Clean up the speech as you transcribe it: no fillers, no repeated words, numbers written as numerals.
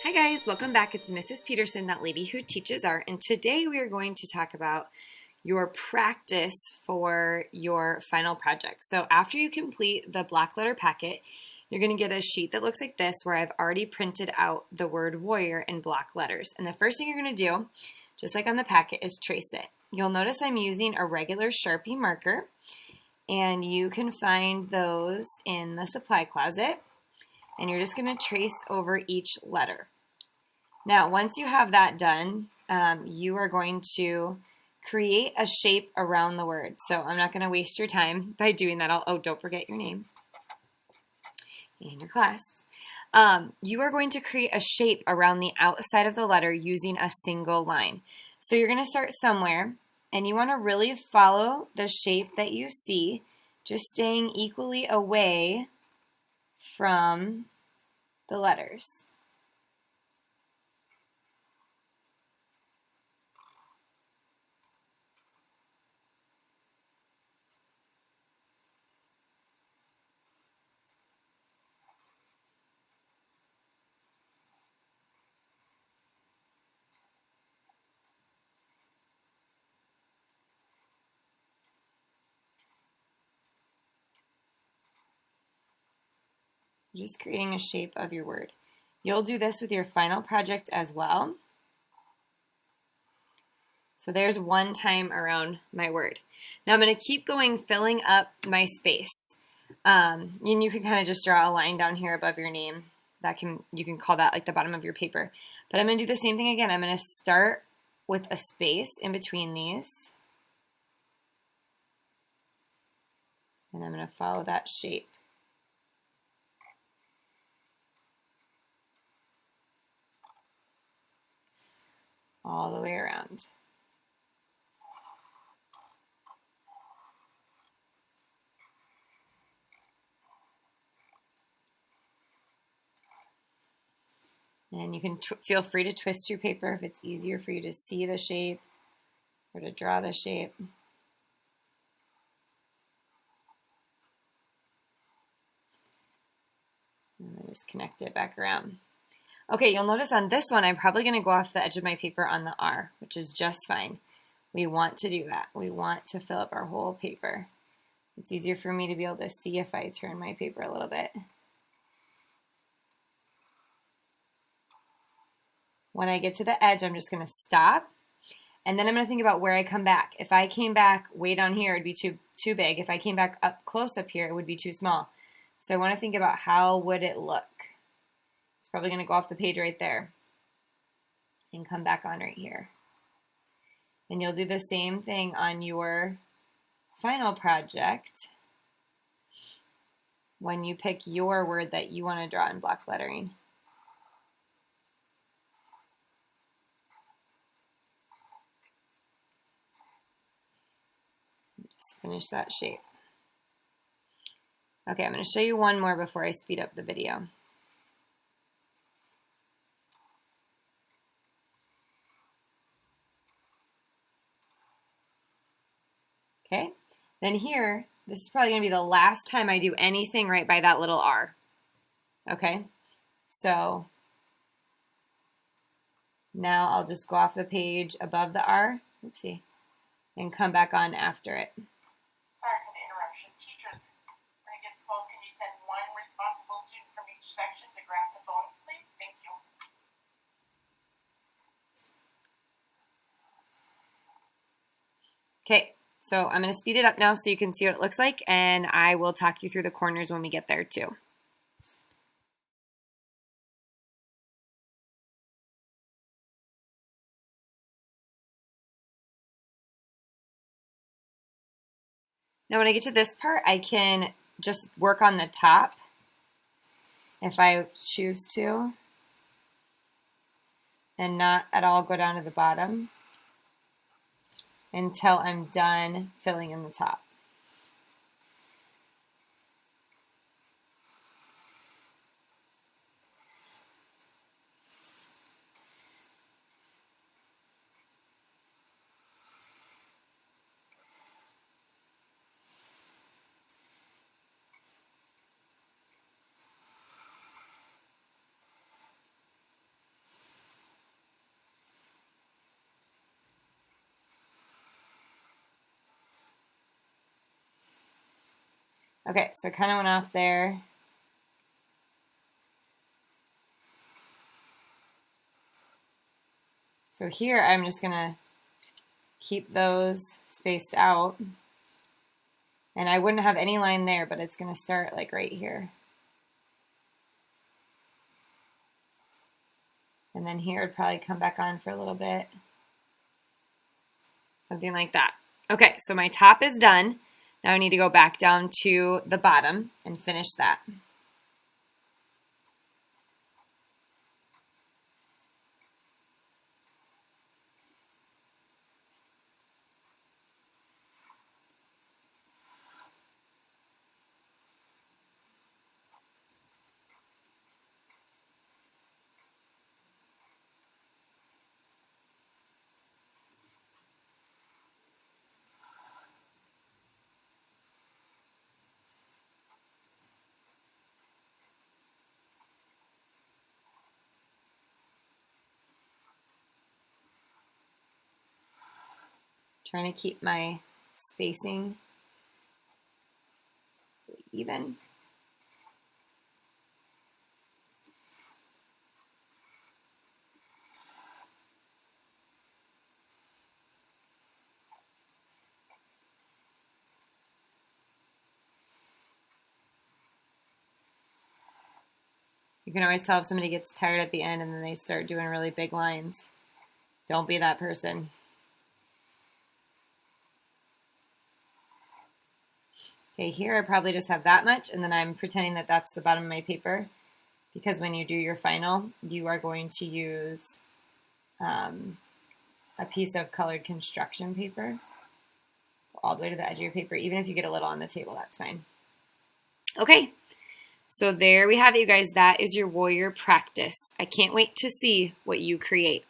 Hi guys, welcome back. It's Mrs. Peterson, that lady who teaches art, and today we are going to talk about your practice for your final project. So after you complete the black letter packet, you're going to get a sheet that looks like this where I've already printed out the word warrior in block letters. And the first thing you're going to do, just like on the packet, is trace it. You'll notice I'm using a regular Sharpie marker, and you can find those in the supply closet. And you're just going to trace over each letter. Now, once you have that done, you are going to create a shape around the word. So I'm not going to waste your time by doing that. Don't forget your name and your class. You are going to create a shape around the outside of the letter using a single line. So you're going to start somewhere, and you want to really follow the shape that you see, just staying equally away from the letters. Just creating a shape of your word. You'll do this with your final project as well. So there's one time around my word. Now I'm going to keep going, filling up my space. And you can kind of just draw a line down here above your name. You can call that like the bottom of your paper. But I'm going to do the same thing again. I'm going to start with a space in between these. And I'm going to follow that shape all the way around. And you can feel free to twist your paper if it's easier for you to see the shape or to draw the shape. And then just connect it back around. Okay, you'll notice on this one, I'm probably going to go off the edge of my paper on the R, which is just fine. We want to do that. We want to fill up our whole paper. It's easier for me to be able to see if I turn my paper a little bit. When I get to the edge, I'm just going to stop. And then I'm going to think about where I come back. If I came back way down here, it'd be too big. If I came back up close up here, it would be too small. So I want to think about how would it look. It's probably going to go off the page right there and come back on right here. And you'll do the same thing on your final project when you pick your word that you want to draw in block lettering. Just finish that shape. Okay, I'm going to show you one more before I speed up the video. Okay, then here, this is probably going to be the last time I do anything right by that little R. Okay, so now I'll just go off the page above the R, oopsie, and come back on after it. Sorry for the interruption. Teachers, when it gets close, can you send one responsible student from each section to grab the phones, please? Thank you. Okay. So I'm going to speed it up now so you can see what it looks like, and I will talk you through the corners when we get there too. Now when I get to this part, I can just work on the top if I choose to, and not at all go down to the bottom until I'm done filling in the top. Okay, so I kind of went off there. So here I'm just going to keep those spaced out. And I wouldn't have any line there, but it's going to start like right here. And then here it'd probably come back on for a little bit. Something like that. Okay, so my top is done. Now I need to go back down to the bottom and finish that. Trying to keep my spacing even. You can always tell if somebody gets tired at the end and then they start doing really big lines. Don't be that person. Okay, here I probably just have that much, and then I'm pretending that that's the bottom of my paper, because when you do your final, you are going to use a piece of colored construction paper all the way to the edge of your paper. Even if you get a little on the table, that's fine. Okay, so there we have it, you guys. That is your warrior practice. I can't wait to see what you create.